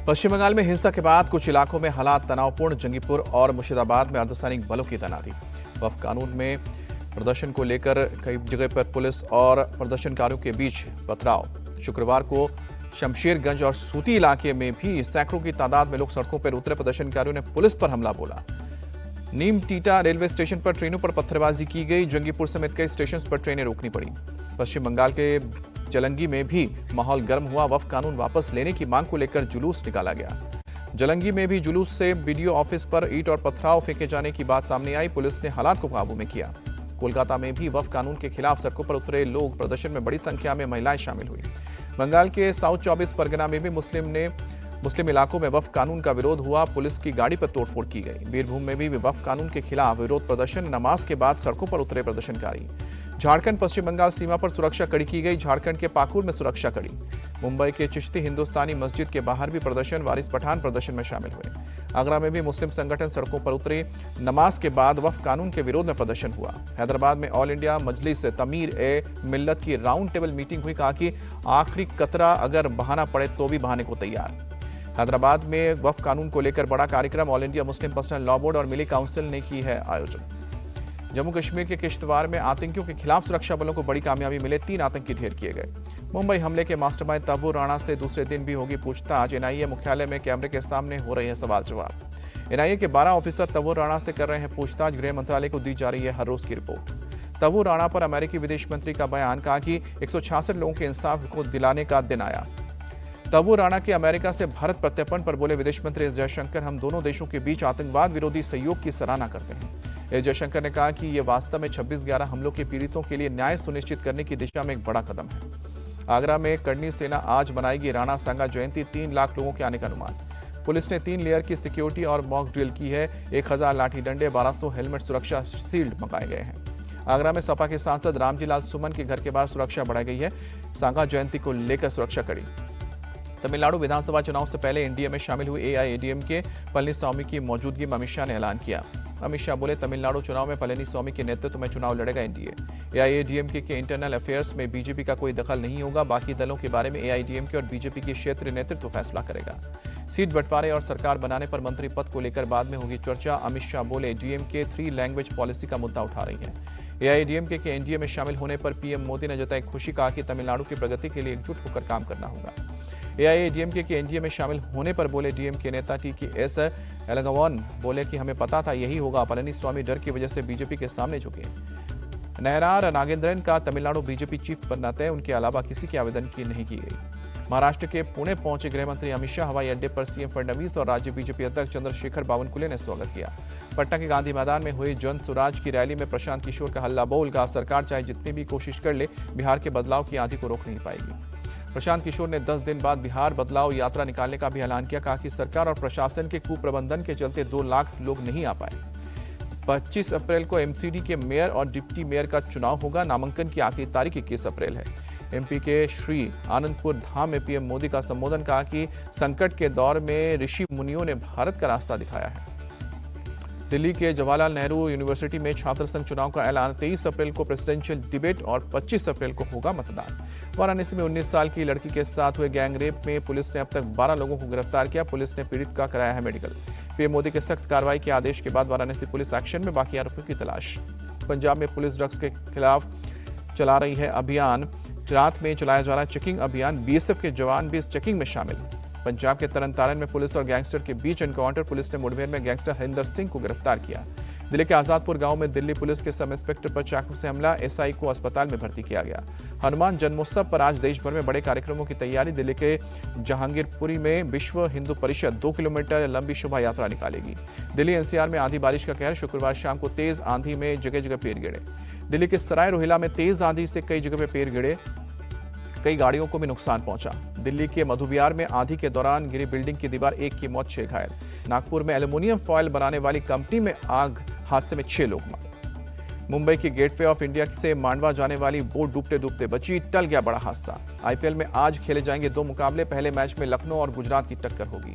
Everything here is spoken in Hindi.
पश्चिम बंगाल में हिंसा के बाद कुछ इलाकों में हालात तनावपूर्ण। जंगीपुर और मुर्शिदाबाद में अर्धसैनिक बलों की तैनाती। वक्फ कानून में प्रदर्शन को लेकर कई जगह पर पुलिस और प्रदर्शनकारियों के बीच पथराव। शुक्रवार को शमशेरगंज और सूती इलाके में भी सैकड़ों की तादाद में लोग सड़कों पर उतरे। प्रदर्शनकारियों ने पुलिस पर हमला बोला। नीम टीटा रेलवे स्टेशन पर ट्रेनों पर पत्थरबाजी की गई। जंगीपुर समेत कई स्टेशन पर ट्रेनें रोकनी पड़ी। पश्चिम बंगाल के जलंगी में भी माहौल गर्म हुआ। वक्फ कानून वापस लेने की मांग को लेकर जुलूस निकाला गया। जलंगी में भी जुलूस से बीडीओ ऑफिस पर ईंट और पथराव फेंके जाने की बात सामने आई। पुलिस ने हालात को काबू में किया। कोलकाता में भी वक्फ कानून के खिलाफ सड़कों पर उतरे लोग। प्रदर्शन में बड़ी संख्या में महिलाएं शामिल हुई। बंगाल के साउथ 24 परगना में भी मुस्लिम इलाकों में वक्फ कानून का विरोध हुआ। पुलिस की गाड़ी पर तोड़फोड़ की गई। बीरभूम में भी वक्फ कानून के खिलाफ विरोध प्रदर्शन। नमाज के बाद सड़कों पर उतरे प्रदर्शनकारी। झारखंड पश्चिम बंगाल सीमा पर सुरक्षा कड़ी की गई। झारखंड के पाकुर में सुरक्षा कड़ी। मुंबई के चिश्ती हिंदुस्तानी मस्जिद के बाहर भी प्रदर्शन। वारिस पठान प्रदर्शन में शामिल हुए। आगरा में भी मुस्लिम संगठन सड़कों पर उतरे। नमाज के बाद वक्फ कानून के विरोध में प्रदर्शन हुआ। हैदराबाद में ऑल इंडिया मजलिस तमीर ए मिल्लत की राउंड टेबल मीटिंग हुई। कहा कि आखिरी कतरा अगर बहाना पड़े तो भी बहाने को तैयार। हैदराबाद में वक्फ कानून को लेकर बड़ा कार्यक्रम। All India Muslim personal law board और मिली काउंसिल ने की है आयोजन। जम्मू कश्मीर के किश्तवाड़ में आतंकियों के खिलाफ सुरक्षा बलों को बड़ी कामयाबी मिले। 3 आतंकी ढेर किए गए। मुंबई हमले के मास्टरमाइंड तब्बू राणा से दूसरे दिन भी होगी पूछताछ। एनआईए मुख्यालय में कैमरे के सामने हो रहे हैं सवाल जवाब। एनआईए के 12 ऑफिसर तब्बू राणा से कर रहे हैं पूछताछ। गृह मंत्रालय को दी जा रही है हर रोज की रिपोर्ट। तब्बू राणा पर अमेरिकी विदेश मंत्री का बयान। कहा कि 166 लोगों के इंसाफ को दिलाने का दिन आया। तब्बू राणा के अमेरिका से भारत प्रत्यर्पण पर बोले विदेश मंत्री एस जयशंकर, हम दोनों देशों के बीच आतंकवाद विरोधी सहयोग की सराहना करते हैं। एस जयशंकर ने कहा कि यह वास्तव में 26/11 हमलों के पीड़ितों के लिए न्याय सुनिश्चित करने की दिशा में एक बड़ा कदम है। आगरा में करनी सेना आज मनाएगी राणा सांगा जयंती। 3 लाख लोगों के आने का अनुमान। पुलिस ने 3 लेयर की सिक्योरिटी और मॉक ड्रिल की है। 1000 लाठी डंडे, 1200 हेलमेट सुरक्षा शील्ड मंगाए गए हैं। आगरा में सपा के सांसद रामजी लाल सुमन के घर के बाहर सुरक्षा बढ़ाई गई है। सांगा जयंती को लेकर सुरक्षा कड़ी। तमिलनाडु विधानसभा चुनाव से पहले एनडीए में शामिल हुए एआईएडीएमके पलनीस्वामी की मौजूदगी में अमित शाह ने ऐलान किया। अमित शाह बोले, तमिलनाडु चुनाव में पलनीस्वामी के नेतृत्व में चुनाव लड़ेगा एनडीए। एआईएडीएमके के इंटरनल अफेयर्स में बीजेपी का कोई दखल नहीं होगा। बाकी दलों के बारे में एआईएडीएमके और बीजेपी के क्षेत्रीय नेतृत्व फैसला करेगा। सीट बंटवारे और सरकार बनाने पर मंत्री पद को लेकर बाद में होगी चर्चा। अमित शाह बोले, डीएमके 3 लैंग्वेज पॉलिसी का मुद्दा उठा रही है। एआईएडीएमके के एनडीए में शामिल होने पर पीएम मोदी ने जताई खुशी। कहा कि तमिलनाडु की प्रगति के लिए एकजुट होकर काम करना होगा। एआईएडीएमके के एनडीए में शामिल होने पर बोले डीएमके नेता टीकेएस एलगवान बोले कि हमें पता था यही होगा। पलनीस्वामी डर की वजह से बीजेपी के सामने झुके। नयनार नागेंद्रन का तमिलनाडु बीजेपी चीफ बनना तय। उनके अलावा किसी के आवेदन की नहीं की गई। महाराष्ट्र के पुणे पहुंचे गृह मंत्री अमित शाह। हवाई अड्डे पर सीएम फडणवीस और राज्य बीजेपी अध्यक्ष चंद्रशेखर बावनकुले ने स्वागत किया। पटना के गांधी मैदान में हुई जन स्वराज की रैली में प्रशांत किशोर का हल्ला बोल। कहा, सरकार चाहे जितनी भी कोशिश कर ले, बिहार के बदलाव की आंधी को रोक नहीं पाएगी। प्रशांत किशोर ने 10 दिन बाद बिहार बदलाव यात्रा निकालने का भी ऐलान किया। कहा कि सरकार और प्रशासन के कुप्रबंधन के चलते 2 लाख लोग नहीं आ पाए। 25 अप्रैल को एमसीडी के मेयर और डिप्टी मेयर का चुनाव होगा। नामांकन की आखिरी तारीख 21 अप्रैल है। एमपी के श्री आनंदपुर धाम में पीएम मोदी का संबोधन। कहा कि संकट के दौर में ऋषि मुनियों ने भारत का रास्ता दिखाया है। दिल्ली के जवाहरलाल नेहरू यूनिवर्सिटी में छात्र संघ चुनाव का ऐलान। 23 अप्रैल को प्रेसिडेंशियल डिबेट और 25 अप्रैल को होगा मतदान। वाराणसी में 19 साल की लड़की के साथ हुए गैंगरेप में पुलिस ने अब तक 12 लोगों को गिरफ्तार किया। पुलिस ने पीड़ित का कराया है मेडिकल। पीएम मोदी के सख्त कार्रवाई के आदेश के बाद वाराणसी पुलिस एक्शन में, बाकी आरोपियों की तलाश। पंजाब में पुलिस ड्रग्स के खिलाफ चला रही है अभियान। रात में चलाया जा रहा चेकिंग अभियान। बीएसएफ के जवान भी इस चेकिंग में शामिल। पंजाब के तरनतारन में पुलिस और गैंगस्टर के बीच एनकाउंटर। पुलिस ने मुठभेड़ में गैंगस्टर हरिंदर सिंह को गिरफ्तार किया। दिल्ली के आजादपुर गांव में दिल्ली पुलिस के सब इंस्पेक्टर पर चाकू से हमला। एसआई को अस्पताल में भर्ती किया गया। हनुमान जन्मोत्सव पर आज देश भर में बड़े कार्यक्रमों की तैयारी। दिल्ली के जहांगीरपुरी में विश्व हिंदू परिषद 2 किलोमीटर लंबी शोभा यात्रा निकालेगी। दिल्ली एनसीआर में आंधी बारिश का कहर। शुक्रवार शाम को तेज आंधी में जगह जगह पेड़ गिरे। दिल्ली के सराय रोहिला में तेज आंधी से कई जगह पे पेड़ गिरे। कई गाड़ियों को भी नुकसान पहुंचा। दिल्ली के मधुविहार में आंधी के दौरान गिरी बिल्डिंग की दीवार, 1 की मौत, 6 घायल। नागपुर में एल्युमिनियम फॉयल बनाने वाली कंपनी में आग, हादसे में 6 लोग मारे। मुंबई की गेटवे ऑफ इंडिया से मांडवा जाने वाली बोट डूबते डूबते बची। टल गया बड़ा हादसा। आईपीएल में आज खेले जाएंगे 2 मुकाबले। पहले मैच में लखनऊ और गुजरात की टक्कर होगी।